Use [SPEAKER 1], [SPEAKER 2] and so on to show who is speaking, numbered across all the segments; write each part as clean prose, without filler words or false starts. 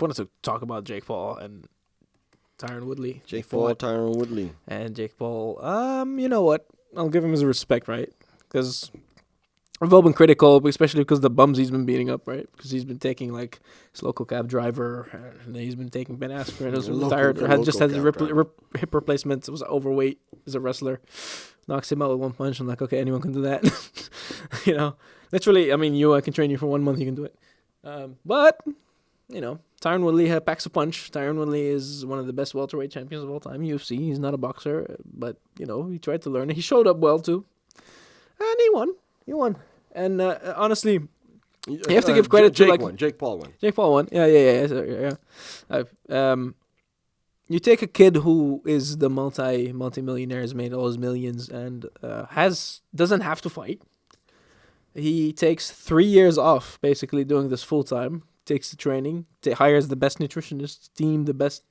[SPEAKER 1] wanted to talk about Jake Paul and Tyron Woodley.
[SPEAKER 2] Tyron Woodley.
[SPEAKER 1] And Jake Paul, you know what? I'll give him his respect, right? Because we've all been critical, especially because the bums he's been beating up, right? Because he's been taking, like, his local cab driver, and he's been taking Ben Askren, who's retired, or had hip replacement, was overweight as a wrestler. Knocks him out with one punch. I'm like, okay, anyone can do that. You know? Literally, I mean, I can train you for 1 month, you can do it. But, you know, Tyron Woodley packs a punch. Tyron Woodley is one of the best welterweight champions of all time, UFC. He's not a boxer, but, you know, he tried to learn it. He showed up well, too. And he won. And honestly, you have to give credit to, like...
[SPEAKER 2] Jake Paul won.
[SPEAKER 1] Jake Paul won. Yeah. You take a kid who is the multi-millionaire, has made all his millions, and doesn't have to fight. He takes 3 years off, basically doing this full time. Takes the training, hires the best nutritionist team, the best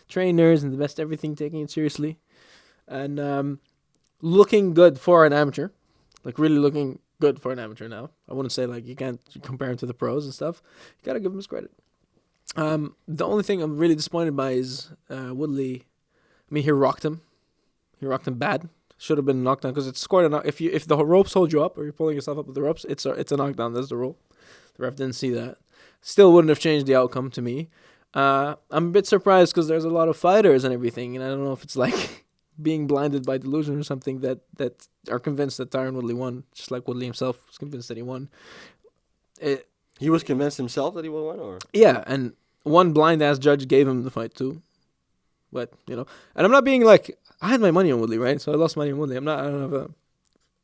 [SPEAKER 1] trainers, and the best everything, taking it seriously, and looking good for an amateur, like really looking good for an amateur. Now, I wouldn't say like you can't compare him to the pros and stuff. You gotta give him his credit. The only thing I'm really disappointed by is Woodley. I mean, he rocked him. He rocked him bad. Should have been a knockdown because it's scored a knock. If the ropes hold you up or you're pulling yourself up with the ropes, it's a knockdown. That's the rule. The ref didn't see that. Still wouldn't have changed the outcome to me. I'm a bit surprised because there's a lot of fighters and everything, and I don't know if it's like being blinded by delusion or something that are convinced that Tyron Woodley won, just like Woodley himself was convinced that he won.
[SPEAKER 2] He was convinced himself that he would win, or
[SPEAKER 1] yeah, and one blind ass judge gave him the fight too. But you know, and I'm not being like I had my money on Woodley, right? So I lost money on Woodley.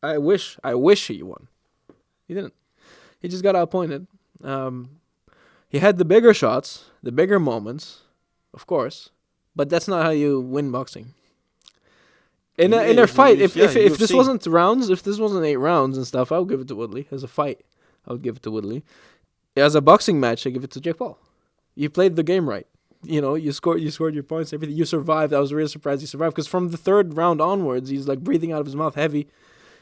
[SPEAKER 1] I wish he won. He didn't. He just got outpointed. He had the bigger shots, the bigger moments, of course, but that's not how you win boxing. In a fight, if this wasn't rounds, if this wasn't 8 rounds and stuff, I would give it to Woodley. As a fight, I would give it to Woodley. As a boxing match, I give it to Jake Paul. You played the game right. You know, you scored your points, everything. You survived. I was really surprised you survived because from the 3rd round onwards, he's like breathing out of his mouth heavy.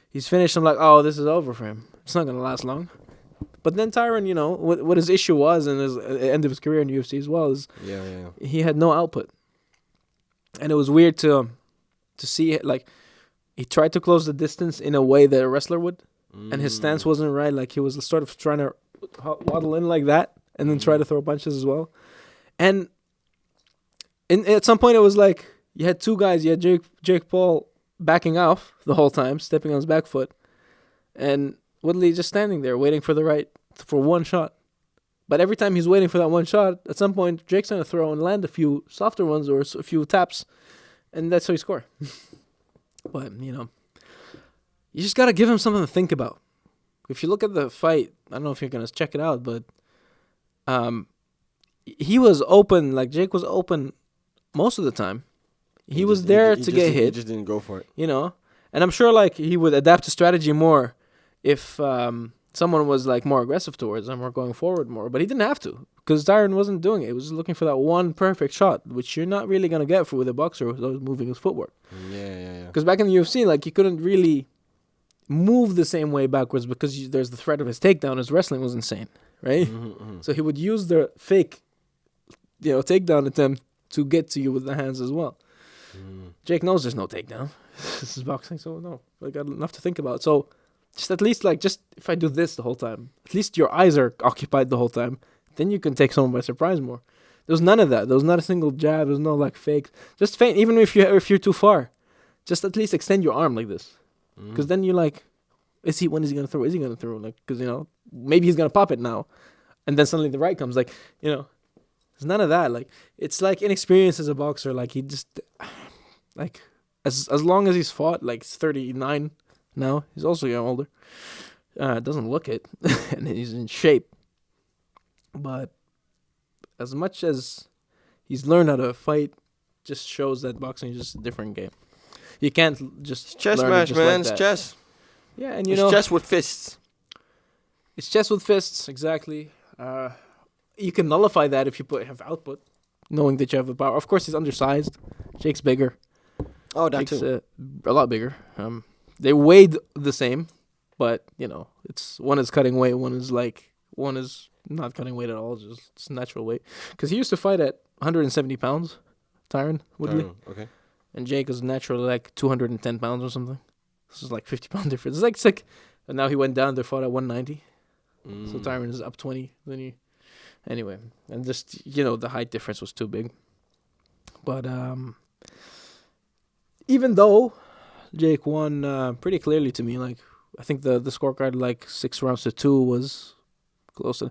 [SPEAKER 1] He's finished. I'm like, oh, this is over for him. It's not gonna last long. But then Tyron, you know, what his issue was, and his end of his career in UFC as well, is he had no output, and it was weird to see it. Like he tried to close the distance in a way that a wrestler would, and his stance wasn't right. Like he was sort of trying to waddle in like that, and then try to throw punches as well. And at some point, it was like you had 2 guys. You had Jake Paul backing off the whole time, stepping on his back foot, and Woodley just standing there waiting for one shot. But every time he's waiting for that one shot, at some point Jake's going to throw and land a few softer ones or a few taps, and that's how you score. But, you know, you just got to give him something to think about. If you look at the fight, I don't know if you're going to check it out, but he was open, like Jake was open most of the time. He was there to get hit.
[SPEAKER 2] He just didn't go for it.
[SPEAKER 1] You know, and I'm sure like he would adapt to strategy more if someone was like more aggressive towards him or going forward more, but he didn't have to because Tyron wasn't doing it. He was looking for that one perfect shot, which you're not really gonna get with a boxer who's moving his footwork. Yeah. Because back in the UFC, like you couldn't really move the same way backwards because there's the threat of his takedown. His wrestling was insane, right? So he would use the fake, you know, takedown attempt to get to you with the hands as well. Jake knows there's no takedown. This is boxing, so no, I got enough to think about. So. Just at least, like, just if I do this the whole time, at least your eyes are occupied the whole time. Then you can take someone by surprise more. There was none of that. There was not a single jab. There was no, like, fake. Just feint, even if you're too far. Just at least extend your arm like this. Because then you're like, when is he going to throw? Is he going to throw? Like, because, you know, maybe he's going to pop it now. And then suddenly the right comes. Like, you know, there's none of that. Like, it's like inexperience as a boxer. Like, he just, like, as long as he's fought, like, 39 now, he's also getting older. Doesn't look it, and he's in shape. But as much as he's learned how to fight, just shows that boxing is just a different game. You can't just
[SPEAKER 2] it's chess
[SPEAKER 1] learn
[SPEAKER 2] match,
[SPEAKER 1] it
[SPEAKER 2] man.
[SPEAKER 1] like
[SPEAKER 2] It's chess.
[SPEAKER 1] Yeah, and
[SPEAKER 2] it's chess with fists.
[SPEAKER 1] It's chess with fists, exactly. You can nullify that if you have output, knowing that you have the power. Of course, he's undersized. Jake's bigger.
[SPEAKER 2] Oh, that
[SPEAKER 1] Jake's,
[SPEAKER 2] too.
[SPEAKER 1] A lot bigger. They weighed the same, but you know, it's one is cutting weight, one is not cutting weight at all, just natural weight. Because he used to fight at 170 pounds, Tyron Woodley.
[SPEAKER 2] Okay.
[SPEAKER 1] And Jake is naturally like 210 pounds or something. This is like 50-pound difference. It's like, and now he went down. They fought at 190. So Tyron is up 20. Anyway, and just the height difference was too big. But even though Jake won pretty clearly to me, like I think the scorecard like 6-2 was close.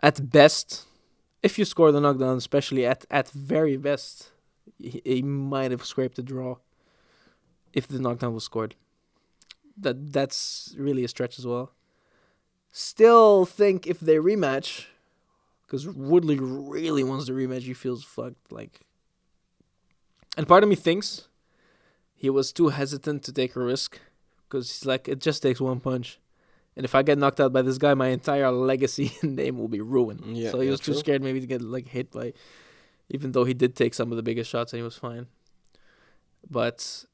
[SPEAKER 1] At best, if you score the knockdown, especially at very best. He might have scraped a draw if the knockdown was scored. That's really a stretch as well. Still think if they rematch, because Woodley really wants the rematch, he feels fucked. And part of me thinks he was too hesitant to take a risk, because he's like, it just takes one punch. And if I get knocked out by this guy, my entire legacy and name will be ruined. Yeah, so he was too scared maybe to get hit by... Even though he did take some of the biggest shots and he was fine. But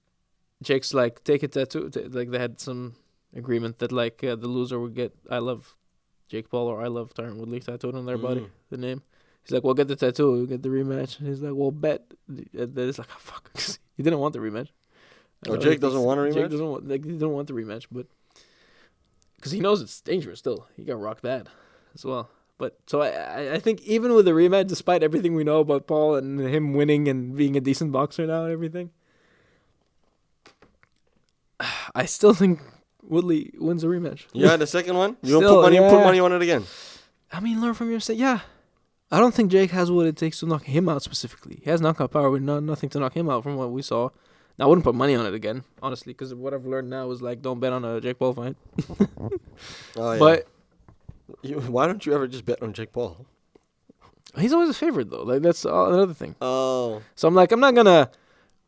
[SPEAKER 1] Jake's like, take a tattoo. Like, they had some agreement that, the loser would get I love Jake Paul or I love Tyron Woodley tattooed on their body, the name. He's like, well, get the tattoo. We'll get the rematch. And he's like, well, bet. And then it's like, oh, fuck. He didn't want the rematch.
[SPEAKER 2] Jake doesn't want a rematch?
[SPEAKER 1] Jake doesn't want, he didn't want the rematch, but... Because he knows it's dangerous still. He got rocked bad as well. But so I think even with the rematch, despite everything we know about Paul and him winning and being a decent boxer now and everything, I still think Woodley wins the rematch.
[SPEAKER 2] Yeah, the second one? You don't put money on it again?
[SPEAKER 1] I mean, learn from your mistake. Yeah. I don't think Jake has what it takes to knock him out specifically. He has knockout power with nothing to knock him out from what we saw. Now, I wouldn't put money on it again, honestly, because what I've learned now is, don't bet on a Jake Paul fight.
[SPEAKER 2] Oh, yeah.
[SPEAKER 1] But...
[SPEAKER 2] why don't you ever just bet on Jake Paul?
[SPEAKER 1] He's always a favorite, though. That's another thing.
[SPEAKER 2] Oh.
[SPEAKER 1] So I'm I'm not going to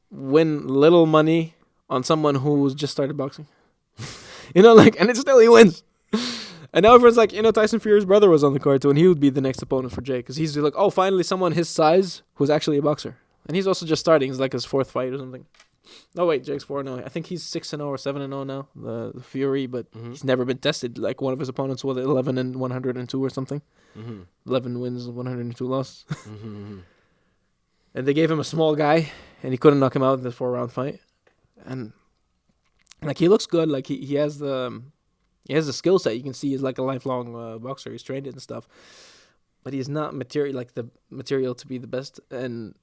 [SPEAKER 1] win little money on someone who's just started boxing. And it's still he wins. And now everyone's like, Tyson Fury's brother was on the card, too, and he would be the next opponent for Jake. Because he's like, oh, finally someone his size who's actually a boxer. And he's also just starting. It's like his fourth fight or something. No, wait, Jake's 4-0. I think he's 6-0 or 7-0 now, the Fury, but he's never been tested. Like, one of his opponents was 11 and 102 or something. 11 wins, 102 losses. And they gave him a small guy, and he couldn't knock him out in the 4-round fight. And, he looks good. Like, he has the skill set. You can see he's like a lifelong boxer. He's trained it and stuff. But he's not the material to be the best. And...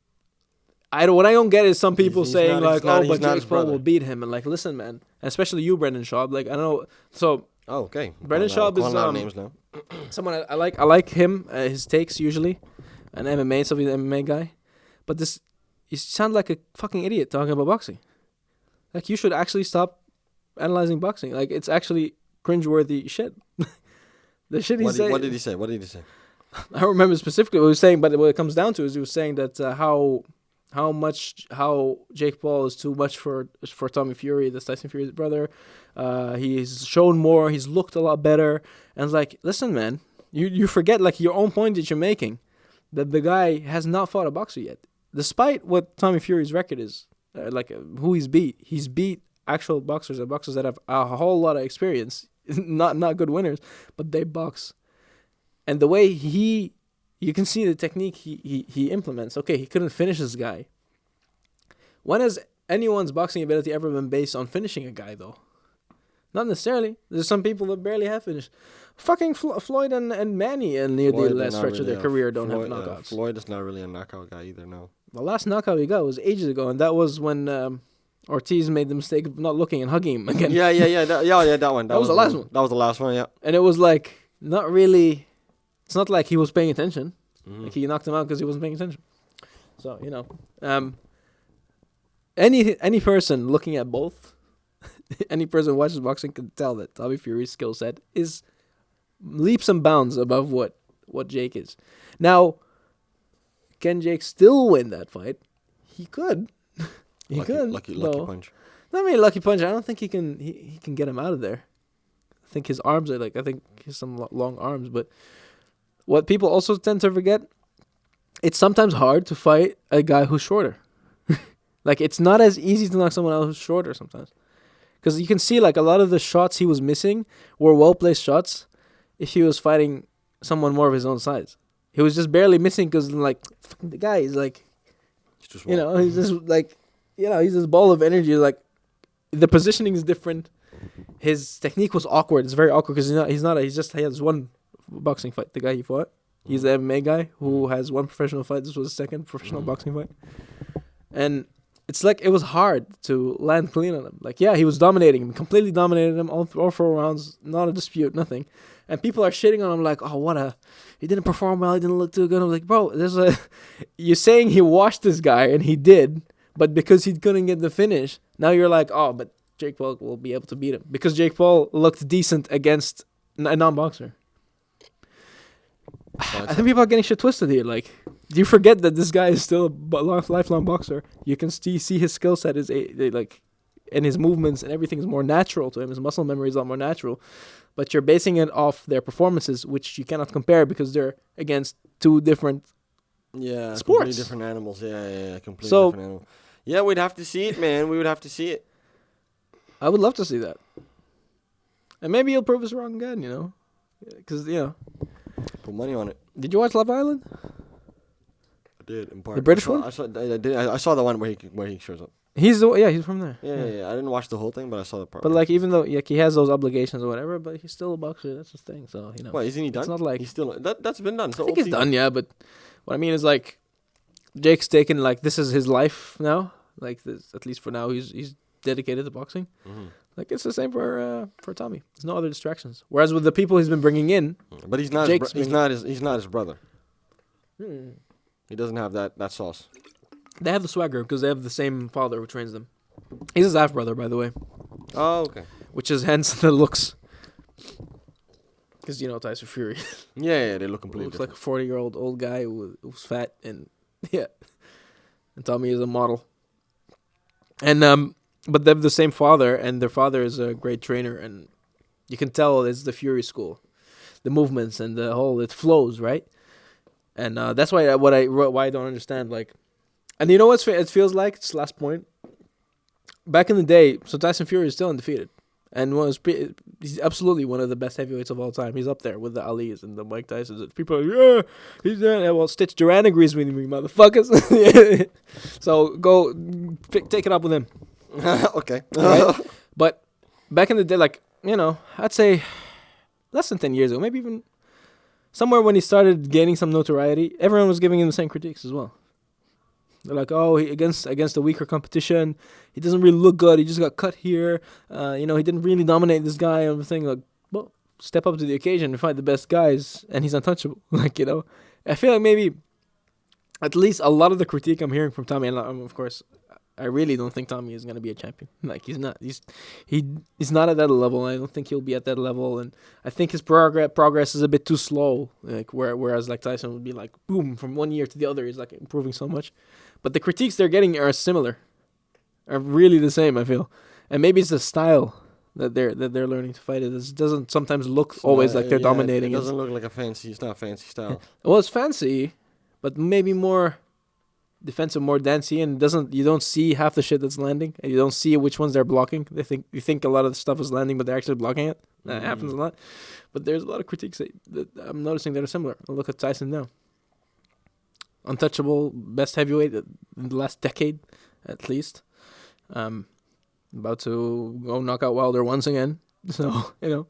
[SPEAKER 1] what I don't get is some people saying but Jake Paul will beat him, and listen, man, and especially you, Brendan Schaub. I don't know. So,
[SPEAKER 2] okay,
[SPEAKER 1] Brendan Schaub is
[SPEAKER 2] names now.
[SPEAKER 1] Someone I like. I like him, his takes usually, an MMA, so he's an MMA guy. But you sound like a fucking idiot talking about boxing. You should actually stop analyzing boxing. It's actually cringeworthy shit. The shit he's saying.
[SPEAKER 2] What did he say?
[SPEAKER 1] I don't remember specifically what he was saying, but what it comes down to is he was saying that how Jake Paul is too much for Tommy Fury, that's Tyson Fury's brother. He's shown more. He's looked a lot better. And it's listen, man, you forget your own point that you're making, that the guy has not fought a boxer yet, despite what Tommy Fury's record is, who he's beat. He's beat actual boxers and boxers that have a whole lot of experience, not good winners, but they box. And the way you can see the technique he implements. Okay, he couldn't finish this guy. When has anyone's boxing ability ever been based on finishing a guy, though? Not necessarily. There's some people that barely have finished. Fucking Floyd and Manny in the last stretch of their career don't have knockouts.
[SPEAKER 2] Floyd is not really a knockout guy either, no.
[SPEAKER 1] The last knockout he got was ages ago, and that was when Ortiz made the mistake of not looking and hugging him again.
[SPEAKER 2] Yeah, that one.
[SPEAKER 1] That was the last one.
[SPEAKER 2] That was the last one, yeah.
[SPEAKER 1] And it was not really... It's not like he was paying attention. He knocked him out because he wasn't paying attention. So, any person looking at both, any person who watches boxing can tell that Tommy Fury's skill set is leaps and bounds above what Jake is. Now, can Jake still win that fight? He could.
[SPEAKER 2] Lucky punch.
[SPEAKER 1] I mean, lucky punch. I don't think he can get him out of there. I think his arms are I think he has some long arms, but what people also tend to forget, it's sometimes hard to fight a guy who's shorter. It's not as easy to knock someone out who's shorter sometimes. Because you can see, a lot of the shots he was missing were well-placed shots if he was fighting someone more of his own size. He was just barely missing because like the guy is like,
[SPEAKER 2] It's just
[SPEAKER 1] you know, he's just like, you know, he's this ball of energy. Like the positioning is different. His technique was awkward. It's very awkward because he has one boxing fight. The guy he fought, he's the MMA guy who has one professional fight. This was his second professional boxing fight, and it's like it was hard to land clean on him. Like, yeah, he was dominating him, completely dominated him all 4 rounds, not a dispute, nothing. And people are shitting on him like, oh, he didn't perform well, he didn't look too good. I'm like, bro, you're saying he washed this guy, and he did, but because he couldn't get the finish, now you're like, oh, but Jake Paul will be able to beat him because Jake Paul looked decent against a non-boxer. I think people are getting shit twisted here. Like, do you forget that this guy is still a lifelong boxer? You can see his skill set is and his movements and everything is more natural to him. His muscle memory is a lot more natural, but you're basing it off their performances, which you cannot compare because they're against two different sports,
[SPEAKER 2] completely different animals. Yeah, completely different animals. Yeah, we'd have to see it, man. We would have to see it.
[SPEAKER 1] I would love to see that, and maybe he'll prove us wrong again. You know, because
[SPEAKER 2] Put money on it.
[SPEAKER 1] Did you watch Love Island?
[SPEAKER 2] I did in part.
[SPEAKER 1] The British one?
[SPEAKER 2] I saw the one where he shows up.
[SPEAKER 1] He's from there.
[SPEAKER 2] Yeah. I didn't watch the whole thing, but I saw the part.
[SPEAKER 1] But like, even though he has those obligations or whatever, but he's still a boxer. That's his thing. So
[SPEAKER 2] What, isn't he done?
[SPEAKER 1] It's not like
[SPEAKER 2] he's still that's been done.
[SPEAKER 1] I think he's done. Yeah, but what I mean is like, Jake's taken like this is his life now. Like this, at least for now, he's dedicated to boxing.
[SPEAKER 2] Mm-hmm.
[SPEAKER 1] Like it's the same for Tommy. There's no other distractions. Whereas with the people he's been bringing in,
[SPEAKER 2] but he's not. He's not his brother. He doesn't have that sauce.
[SPEAKER 1] They have the swagger because they have the same father who trains them. He's his half brother, by the way.
[SPEAKER 2] Oh, okay.
[SPEAKER 1] Which is hence the looks. Because Tyson Fury.
[SPEAKER 2] Yeah, they look completely.
[SPEAKER 1] Looks like a 40-year-old old guy who's fat and and Tommy is a model. And but they have the same father, and their father is a great trainer, and you can tell it's the Fury school, the movements and the whole it flows right, and that's why I don't understand like, and you know what it feels like. It's last point. Back in the day, so Tyson Fury is still undefeated, and he's absolutely one of the best heavyweights of all time. He's up there with the Ali's and the Mike Tysons. People are like, he's there. Well, Stitch Duran agrees with me, motherfuckers. So go take it up with him.
[SPEAKER 2] Okay.
[SPEAKER 1] Right? But back in the day, like, I'd say less than 10 years ago, maybe even somewhere when he started gaining some notoriety, everyone was giving him the same critiques as well. They're like, oh, he against a weaker competition, he doesn't really look good. He just got cut here. He didn't really dominate this guy and everything. Like, well, step up to the occasion and fight the best guys, and he's untouchable. Like, I feel like maybe at least a lot of the critique I'm hearing from Tommy, and of course, I really don't think Tommy is going to be a champion. Like, he's not. He's not at that level. I don't think he'll be at that level. And I think his progress is a bit too slow. Like, whereas like Tyson would be like, boom, from one year to the other, he's like improving so much. But the critiques they're getting are similar, are really the same, I feel. And maybe it's the style that they're learning to fight it. It doesn't sometimes look always like they're dominating.
[SPEAKER 2] It doesn't look like it's not a fancy style.
[SPEAKER 1] Well, it's fancy, but maybe more defensive, more dancey, and you don't see half the shit that's landing, and you don't see which ones they're blocking. You think a lot of the stuff is landing, but they're actually blocking it. That happens a lot. But there's a lot of critiques that I'm noticing that are similar. Look at Tyson now. Untouchable, best heavyweight in the last decade, at least. About to go knock out Wilder once again. So,
[SPEAKER 2] You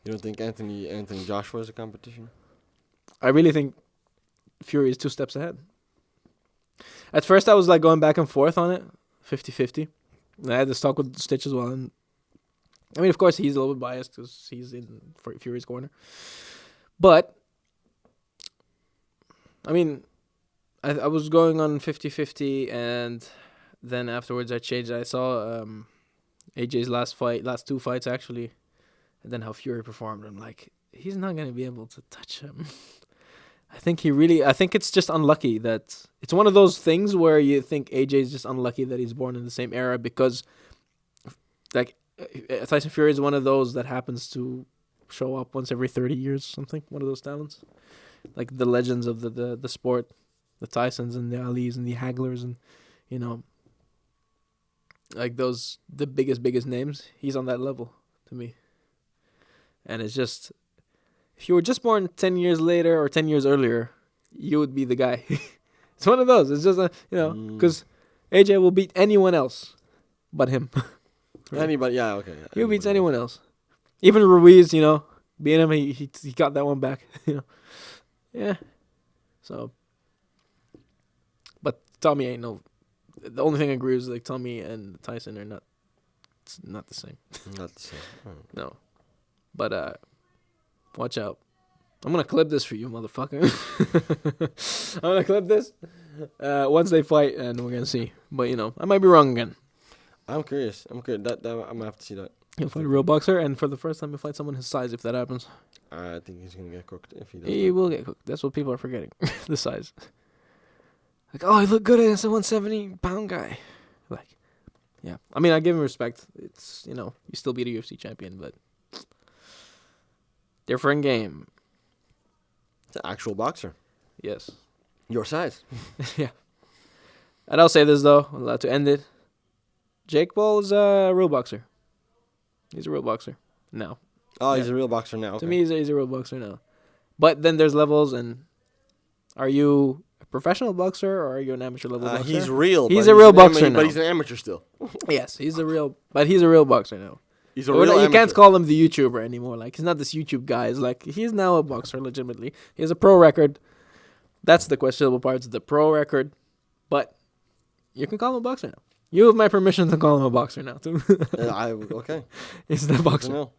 [SPEAKER 2] don't think Anthony Joshua is a competition?
[SPEAKER 1] I really think Fury is 2 steps ahead. At first, I was like going back and forth on it, 50-50. I had this talk with Stitch as well. And I mean, of course, he's a little bit biased because he's in Fury's corner. But, I mean, I was going on 50-50, and then afterwards I changed. I saw AJ's last 2 fights, actually, and then how Fury performed. I'm like, he's not going to be able to touch him. I think it's just unlucky that it's one of those things where you think AJ is just unlucky that he's born in the same era, because like Tyson Fury is one of those that happens to show up once every 30 years or something. One of those talents, like the legends of the sport, the Tysons and the Alis and the Haglers, and like the biggest names. He's on that level to me, and it's if you were just born 10 years later or 10 years earlier, you would be the guy. It's one of those. It's just because AJ will beat anyone else but him. Right?
[SPEAKER 2] Anybody? Yeah, okay. Yeah,
[SPEAKER 1] He beats anyone else. Even Ruiz, being him, he got that one back. Yeah. So, but Tommy ain't no. The only thing I agree is like Tommy and Tyson are not. It's not the same.
[SPEAKER 2] Not the same.
[SPEAKER 1] No, but watch out. I'm gonna clip this for you, motherfucker. I'm gonna clip this once they fight, and we're gonna see. But I might be wrong again.
[SPEAKER 2] I'm curious. I'm gonna have to see that.
[SPEAKER 1] He'll fight a real boxer, and for the first time, he'll fight someone his size. If that happens,
[SPEAKER 2] I think he's gonna get cooked if he does.
[SPEAKER 1] he will get cooked. That's what people are forgetting. The size. Like, oh, he looked good against a 170-pound guy. Like, yeah. I mean, I give him respect. It's you still beat a UFC champion, but different game.
[SPEAKER 2] It's an actual boxer.
[SPEAKER 1] Yes.
[SPEAKER 2] Your size.
[SPEAKER 1] Yeah. And I'll say this though, I'm allowed to end it. Jake Paul is a real boxer. He's a real boxer now.
[SPEAKER 2] Oh, he's a real boxer now. Okay.
[SPEAKER 1] To me, he's a real boxer now. But then there's levels, and are you a professional boxer or are you an amateur level boxer?
[SPEAKER 2] He's real.
[SPEAKER 1] He's a real boxer now.
[SPEAKER 2] But he's an amateur still.
[SPEAKER 1] Yes, he's a real boxer now.
[SPEAKER 2] He's a real
[SPEAKER 1] You
[SPEAKER 2] amateur.
[SPEAKER 1] can't call him the YouTuber anymore. Like, he's not this YouTube guy. It's like, he's now a boxer, legitimately. He has a pro record. That's the questionable part. It's the pro record. But you can call him a boxer now. You have my permission to call him a boxer now, too.
[SPEAKER 2] Okay.
[SPEAKER 1] He's the boxer.
[SPEAKER 2] No.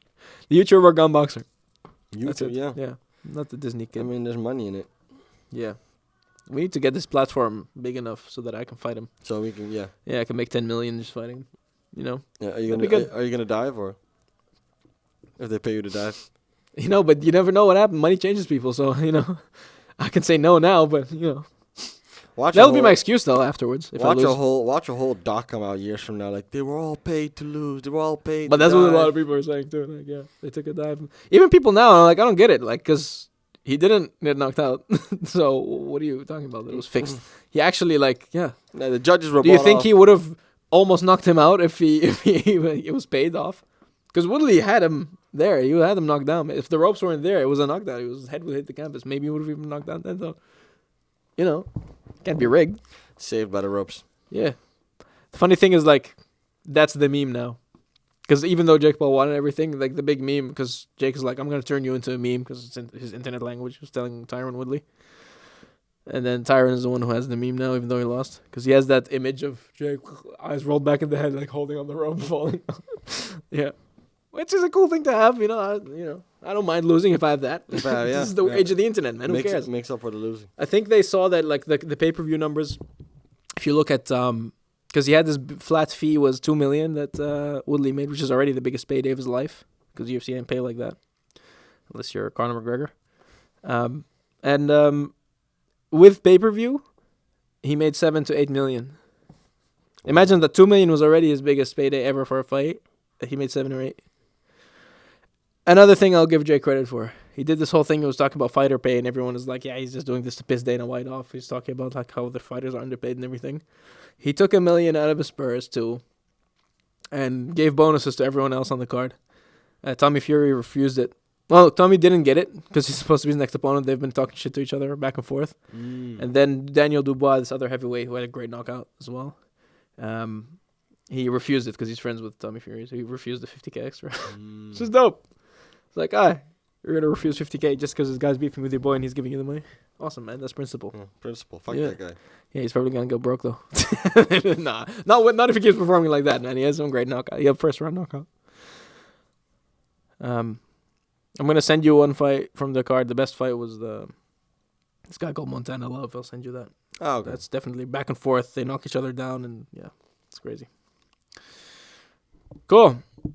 [SPEAKER 1] The YouTuber gone boxer. That's
[SPEAKER 2] YouTube,
[SPEAKER 1] it.
[SPEAKER 2] yeah.
[SPEAKER 1] Yeah. Not the Disney kid.
[SPEAKER 2] I mean, there's money in it.
[SPEAKER 1] Yeah. We need to get this platform big enough so that I can fight him.
[SPEAKER 2] So we can, yeah.
[SPEAKER 1] Yeah, I can make 10 million just fighting.
[SPEAKER 2] Yeah, are you gonna dive or if they pay you to dive?
[SPEAKER 1] But you never know what happens. Money changes people, so I can say no now, but that'll be my excuse though afterwards. If I lose.
[SPEAKER 2] Watch a whole doc come out years from now. Like, they were all paid to lose. They were all paid.
[SPEAKER 1] But that's what a lot of people are saying too. Like, yeah, they took a dive. Even people now are like, I don't get it. Like, because he didn't get knocked out. So what are you talking about? It was fixed. He actually yeah.
[SPEAKER 2] The judges were.
[SPEAKER 1] Do you think he would have almost knocked him out if he it was paid off? Because Woodley had him there. He had him knocked down. If the ropes weren't there, it was a knockdown. His head would hit the canvas. Maybe he would have even knocked down then. So, can't be rigged.
[SPEAKER 2] Saved by the ropes.
[SPEAKER 1] Yeah. The funny thing is, that's the meme now. Because even though Jake Paul wanted everything, the big meme, because Jake is like, I'm going to turn you into a meme, because it's in his internet language. He was telling Tyron Woodley. And then Tyron is the one who has the meme now, even though he lost. Because he has that image of Jake, eyes rolled back in the head, holding on the rope, falling. Yeah. Which is a cool thing to have, I don't mind losing if I have that. This is the age of the internet, man. Who cares?
[SPEAKER 2] Makes up for the losing.
[SPEAKER 1] I think they saw that, the pay-per-view numbers, if you look at, because he had this flat fee was $2 million that Woodley made, which is already the biggest payday of his life, because UFC didn't pay like that, unless you're Conor McGregor. And with pay-per-view, he made $7 to $8 million. Imagine that $2 million was already his biggest payday ever for a fight. He made 7 or 8. Another thing I'll give Jay credit for. He did this whole thing. He was talking about fighter pay, and everyone was like, yeah, he's just doing this to piss Dana White off. He's talking about how the fighters are underpaid and everything. He took $1 million out of his purse, too, and gave bonuses to everyone else on the card. Tommy Fury refused it. Well, Tommy didn't get it because he's supposed to be his next opponent. They've been talking shit to each other back and forth. And then Daniel Dubois, this other heavyweight who had a great knockout as well, he refused it because he's friends with Tommy Fury. So he refused the $50K extra. It's just dope. It's like, you're going to refuse $50K just because this guy's beefing with your boy and he's giving you the money? Awesome, man. That's principle.
[SPEAKER 2] Principle. Fuck that guy.
[SPEAKER 1] Yeah, he's probably going to go broke, though. Nah, not if he keeps performing like that, man. He has some great knockout. He had first-round knockout. I'm going to send you one fight from the card. The best fight was this guy called Montana Love. I'll send you that.
[SPEAKER 2] Oh, okay.
[SPEAKER 1] That's definitely back and forth. They knock each other down, and yeah, it's crazy. Cool.